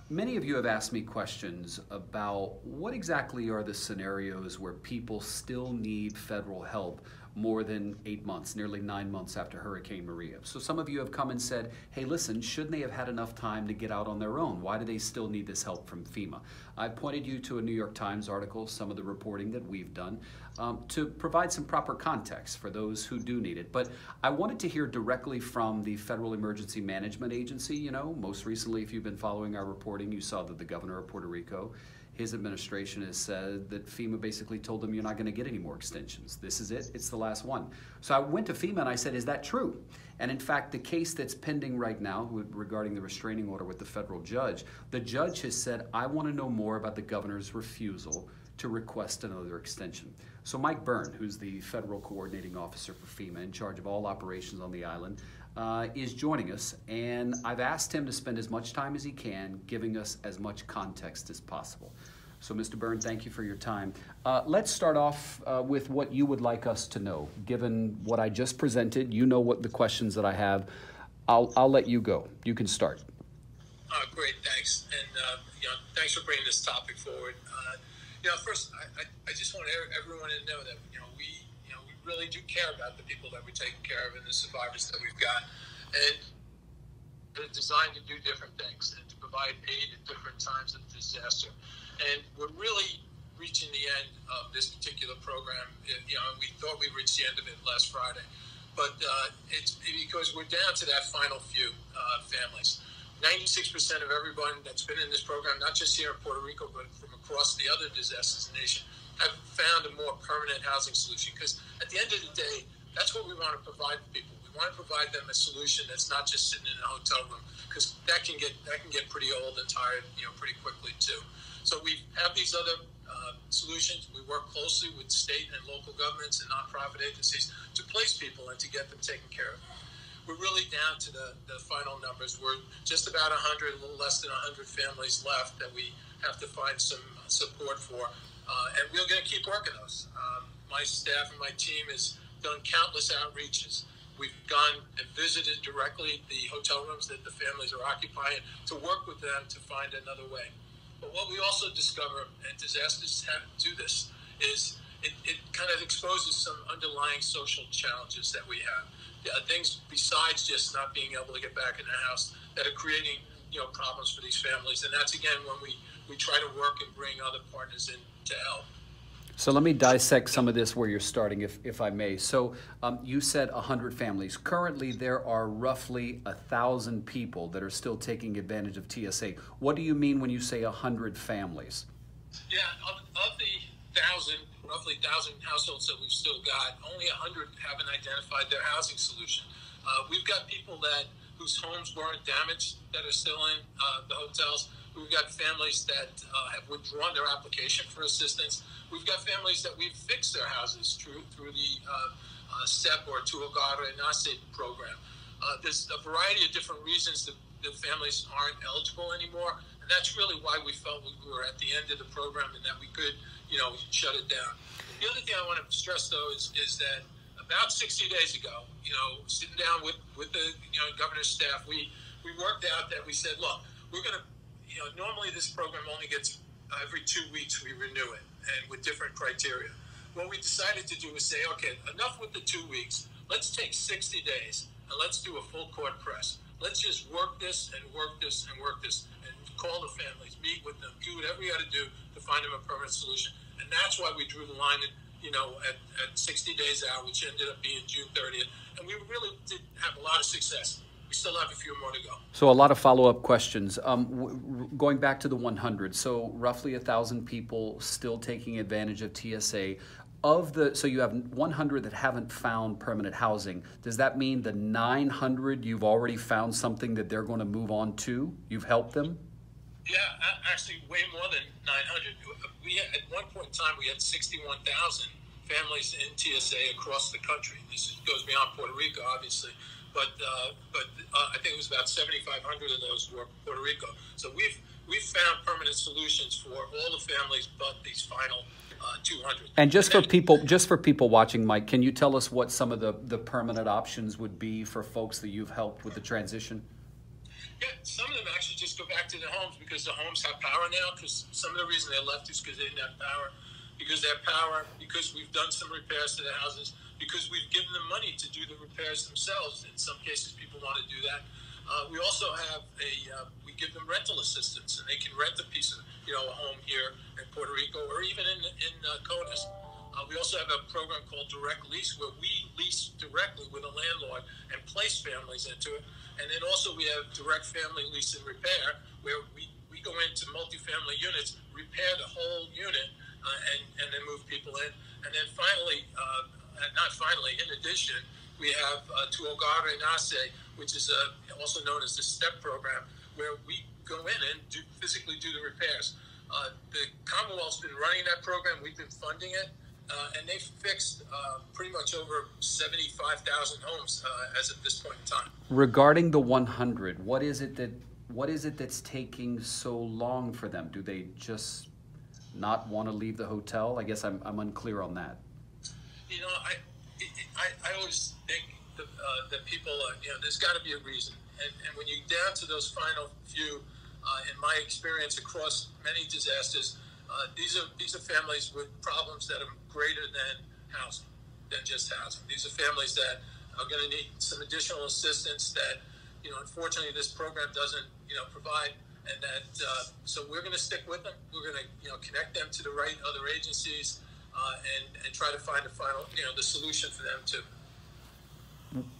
Many of you have asked me questions about what exactly are the scenarios where people still need federal help more than 8 months, nearly 9 months after Hurricane Maria. So some of you have come and said, hey, listen, shouldn't they have had enough time to get out on their own? Why do they still need this help from FEMA? I pointed you to a New York Times article, some of the reporting that we've done, to provide some proper context for those who do need it. But I wanted to hear directly from the Federal Emergency Management Agency. You know, most recently, if you've been following our reporting, you saw that the governor of Puerto Rico, his administration has said that FEMA basically told them you're not going to get any more extensions. This is it. It's the last one. So I went to FEMA and I said, is that true? And in fact, the case that's pending right now regarding the restraining order with the federal judge, the judge has said, I want to know more about the governor's refusal to request another extension. So Mike Byrne, who's the federal coordinating officer for FEMA in charge of all operations on the island, is joining us, and I've asked him to spend as much time as he can giving us as much context as possible. So Mr. Byrne, thank you for your time. Let's start off with what you would like us to know. Given what I just presented, you know what the questions that I have. I'll let you go. You can start. Great, thanks. And thanks for bringing this topic forward. First, I just want everyone to know that we really do care about the people that we're taking care of and the survivors that we've got. And they're designed to do different things and to provide aid at different times of disaster. And we're really reaching the end of this particular program. We thought we reached the end of it last Friday, but it's because we're down to that final few families. 96% of everyone that's been in this program, not just here in Puerto Rico, but from across the other disasters in the nation, have found a more permanent housing solution. Because at the end of the day, that's what we want to provide to people. We want to provide them a solution that's not just sitting in a hotel room, because that can get pretty old and tired, pretty quickly too. So we have these other solutions. We work closely with state and local governments and nonprofit agencies to place people and to get them taken care of. We're really down to the final numbers. We're just about 100, a little less than 100 families left that we have to find some support for. And we're going to keep working those. My staff and my team has done countless outreaches. We've gone and visited directly the hotel rooms that the families are occupying to work with them to find another way. But what we also discover, and disasters do this, is it kind of exposes some underlying social challenges that we have. Things besides just not being able to get back in the house that are creating problems for these families. And that's, again, when we try to work and bring other partners in to help. So let me dissect some of this where you're starting, if I may. So you said 100 families. Currently, there are roughly 1,000 people that are still taking advantage of TSA. What do you mean when you say 100 families? Yeah, of the 1,000, roughly 1,000 households that we've still got, only 100 haven't identified their housing solution. We've got people whose homes weren't damaged that are still in the hotels. We've got families that have withdrawn their application for assistance. We've got families that we've fixed their houses through the STEP or Tu Hogar Nace program. There's a variety of different reasons that the families aren't eligible anymore, and that's really why we felt we were at the end of the program and that we could, shut it down. The other thing I want to stress, though, is that about 60 days ago, sitting down with the governor's staff, we worked out that we said, look, we're going to, normally this program only gets every 2 weeks we renew it, and with different criteria. What we decided to do was say, okay, enough with the 2 weeks. Let's take 60 days and let's do a full court press. Let's just work this and work this and work this and call the families, meet with them, do whatever we got to do to find them a permanent solution. And that's why we drew the line at 60 days out, which ended up being June 30th. And we really did have a lot of success. We still have a few more to go. So a lot of follow-up questions. Going back to the 100, so roughly 1,000 people still taking advantage of TSA. So you have 100 that haven't found permanent housing. Does that mean the 900 you've already found something that they're going to move on to? You've helped them? Yeah, actually way more than 900. At one point in time, we had 61,000 families in TSA across the country. This goes beyond Puerto Rico, obviously. But I think it was about 7,500 of those were Puerto Rico. So we've found permanent solutions for all the families, but these final 200. And just for people watching, Mike, can you tell us what some of the permanent options would be for folks that you've helped with the transition? Yeah, some of them actually to just go back to the homes because the homes have power now. Because some of the reason they left is because they didn't have power. Because they have power, because we've done some repairs to the houses, because we've given them money to do the repairs themselves. In some cases, people want to do that. We also have we give them rental assistance, and they can rent a piece of, a home here in Puerto Rico or even in CONUS. We also have a program called Direct Lease, where we lease directly with a landlord and place families into it. And then also we have Direct Family Lease and Repair, where we go into multifamily units, repair the whole unit, and then move people in. And then finally, in addition, we have Tu Hogar Renace, which is also known as the STEP program, where we go in and physically do the repairs. The Commonwealth's been running that program. We've been funding it. And they've fixed pretty much over 75,000 homes as of this point in time. Regarding the 100, what is it that's taking so long for them? Do they just not want to leave the hotel? I guess I'm unclear on that. I always think that people, there's got to be a reason. And when you down to those final few, in my experience across many disasters, these are families with problems that are greater than housing, than just housing. These are families that are going to need some additional assistance that, unfortunately this program doesn't, provide. And that, so we're going to stick with them. We're going to, connect them to the right other agencies and try to find a final, the solution for them too.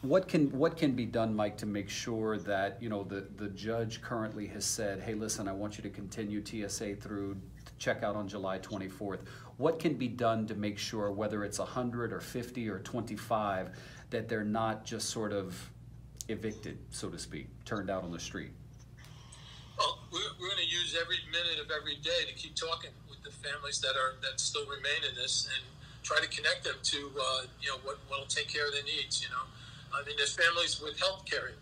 What can be done, Mike, to make sure that, the judge currently has said, hey, listen, I want you to continue TSA through checkout on July 24th. What can be done to make sure, whether it's 100 or 50 or 25, that they're not just sort of evicted, so to speak, turned out on the street? Well, we're going to use every minute of every day to keep talking with the families that still remain in this and try to connect them to what will take care of their needs. I mean, there's families with health care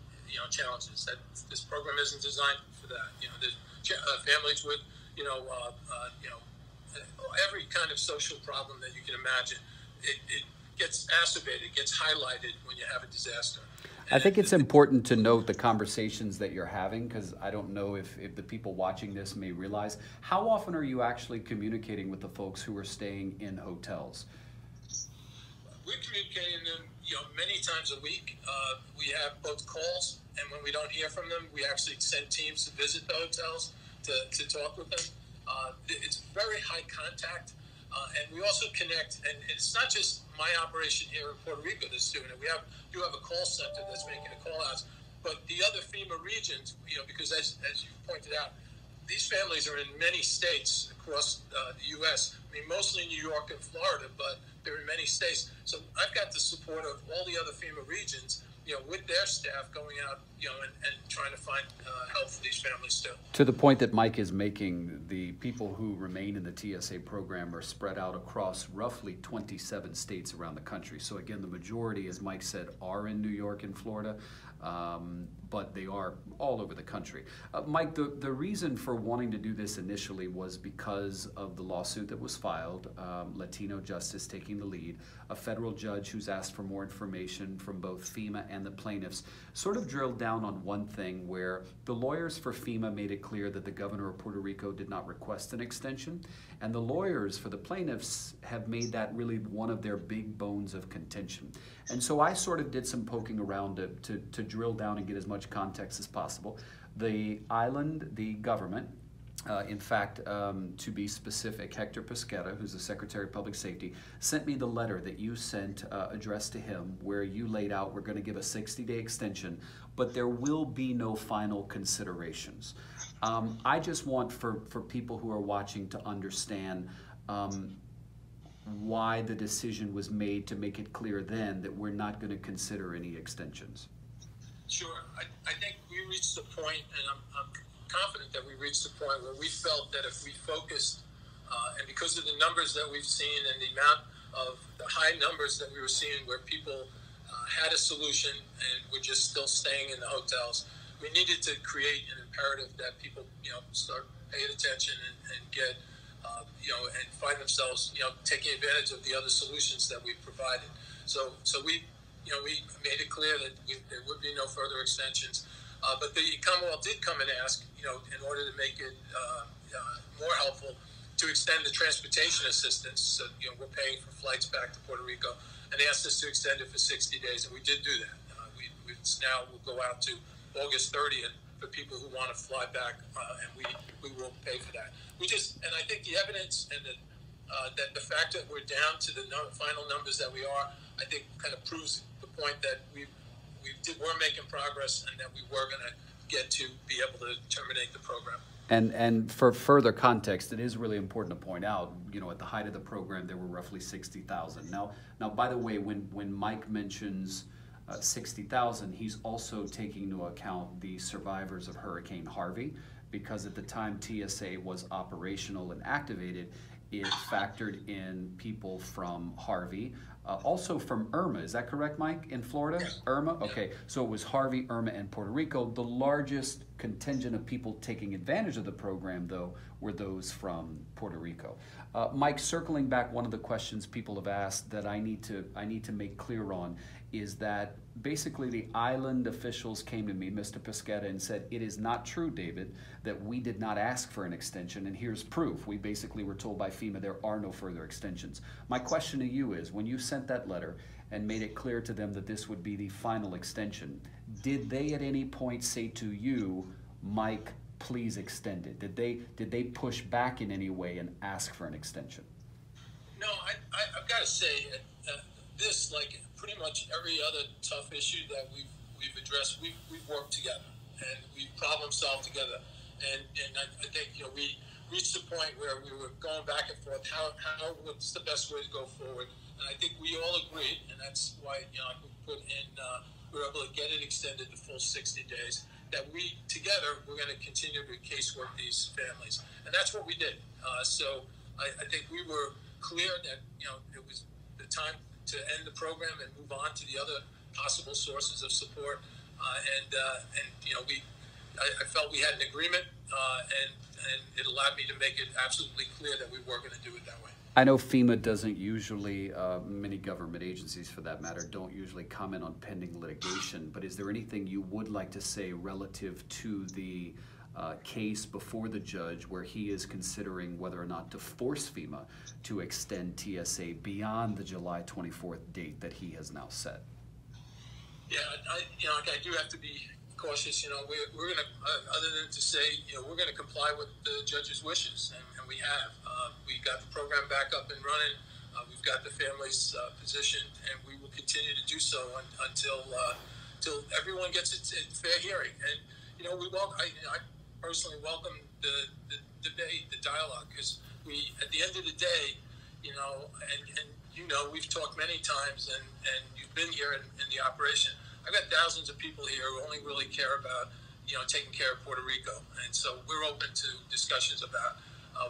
challenges that this program isn't designed for that. There's families with every kind of social problem that you can imagine. It gets exacerbated, gets highlighted when you have a disaster. I think it's important to note the conversations that you're having, because I don't know if the people watching this may realize. How often are you actually communicating with the folks who are staying in hotels? We're communicating them, many times a week. We have both calls, and when we don't hear from them, we actually send teams to visit the hotels to talk with them. It's very high contact. And we also connect, and it's not just my operation here in Puerto Rico that's doing it. We do have a call center that's making the call outs, but the other FEMA regions, because as you pointed out, these families are in many states across the U.S. I mean, mostly New York and Florida, but they're in many states. So I've got the support of all the other FEMA regions, with their staff going out, and trying to find help for these families too. To the point that Mike is making, the people who remain in the TSA program are spread out across roughly 27 states around the country. So again, the majority, as Mike said, are in New York and Florida, but they are all over the country. Mike, the reason for wanting to do this initially was because of the lawsuit that was filed, Latino Justice taking the lead, a federal judge who's asked for more information from both FEMA and the plaintiffs, sort of drilled down on one thing where the lawyers for FEMA made it clear that the governor of Puerto Rico did not request an extension, and the lawyers for the plaintiffs have made that really one of their big bones of contention. And so I sort of did some poking around to drill down and get as much context as possible. The island, the government, in fact, to be specific, Hector Pesquera, who's the Secretary of Public Safety, sent me the letter that you sent addressed to him, where you laid out we're going to give a 60-day extension, but there will be no final considerations. I just want for people who are watching to understand why the decision was made to make it clear then that we're not going to consider any extensions. Sure. I think we reached the point, and I'm confident that we reached the point where we felt that if we focused, and because of the numbers that we've seen and the amount of the high numbers that we were seeing where people had a solution and were just still staying in the hotels, we needed to create an imperative that people, start paying attention and get, and find themselves, taking advantage of the other solutions that we provided. So we, we made it clear that there would be no further extensions. But the Commonwealth did come and ask, in order to make it more helpful, to extend the transportation assistance. So, we're paying for flights back to Puerto Rico, and they asked us to extend it for 60 days, and we did do that. Now we'll go out to August 30th for people who want to fly back, and we will pay for that. And I think the evidence and that the fact that we're down to the final numbers that we are, I think kind of proves the point that we're making progress, and that we were going to get to be able to terminate the program. And for further context, it is really important to point out, at the height of the program, there were roughly 60,000. Now, by the way, when Mike mentions 60,000, he's also taking into account the survivors of Hurricane Harvey, because at the time TSA was operational and activated, it factored in people from Harvey, also from Irma. Is that correct, Mike, in Florida? Yes. Irma? Okay, so it was Harvey, Irma, and Puerto Rico. The largest contingent of people taking advantage of the program, though, were those from Puerto Rico. Mike, circling back, one of the questions people have asked that I need to make clear on is that basically the island officials came to me, Mr. Pesqueta, and said, it is not true, David, that we did not ask for an extension, and here's proof. We basically were told by FEMA there are no further extensions. My question to you is, when you sent that letter and made it clear to them that this would be the final extension, did they at any point say to you, Mike, please extend it? Did they push back in any way and ask for an extension? No, I've got to say, this, like pretty much every other tough issue that we've addressed, we've worked together, and we've problem solved together, and I think we reached a point where we were going back and forth. What's the best way to go forward? And I think we all agreed, and that's why we were able to get it extended the full 60 days. That we together we're going to continue to casework these families, and that's what we did. So I think we were clear that it was the time to end the program and move on to the other possible sources of support. I felt we had an agreement, and it allowed me to make it absolutely clear that we were going to do it that way. I know FEMA doesn't usually, many government agencies for that matter, don't usually comment on pending litigation, but is there anything you would like to say relative to the case before the judge where he is considering whether or not to force FEMA to extend TSA beyond the July 24th date that he has now set? Yeah, I do have to be cautious. We're going to, other than to say, we're going to comply with the judge's wishes, and we have. We got the program back up and running. We've got the families positioned, and we will continue to do so until everyone gets its fair hearing. And I personally welcome the debate, the dialogue, because at the end of the day, we've talked many times, and you've been here in the operation. I've got thousands of people here who only really care about, taking care of Puerto Rico. And so we're open to discussions about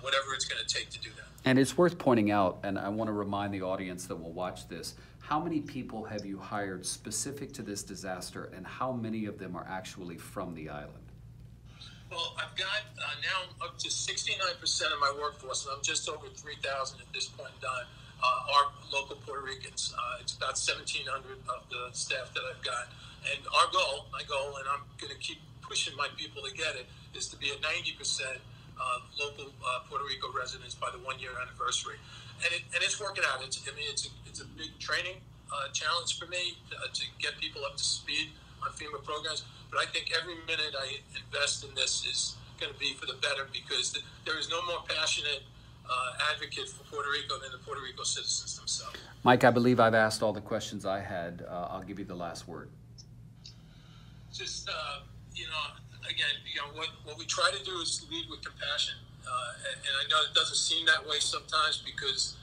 whatever it's going to take to do that. And it's worth pointing out, and I want to remind the audience that will watch this, how many people have you hired specific to this disaster, and how many of them are actually from the island? Well, I've got now up to 69% of my workforce, and I'm just over 3,000 at this point in time, are local Puerto Ricans. It's about 1,700 of the staff that I've got. And my goal, and I'm going to keep pushing my people to get it, is to be at 90% local Puerto Rico residents by the 1-year anniversary. And it's working out. It's a big training challenge for me to get people up to speed on FEMA programs. But I think every minute I invest in this is going to be for the better, because there is no more passionate advocate for Puerto Rico than the Puerto Rico citizens themselves. Mike, I believe I've asked all the questions I had. I'll give you the last word. Just, what we try to do is lead with compassion. And I know it doesn't seem that way sometimes, because,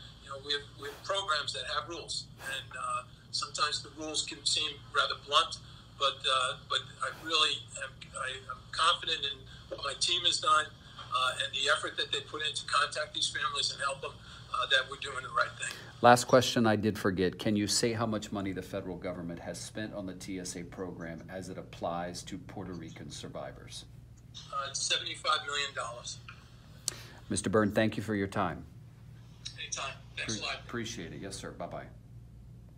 we have programs that have rules. And sometimes the rules can seem rather blunt, but I really I'm confident in what my team has done, and the effort that they put in to contact these families and help them, that we're doing the right thing. Last question I did forget. Can you say how much money the federal government has spent on the TSA program as it applies to Puerto Rican survivors? It's $75 million. Mr. Byrne, thank you for your time. Anytime. Thanks a lot. Appreciate it. Yes, sir. Bye-bye.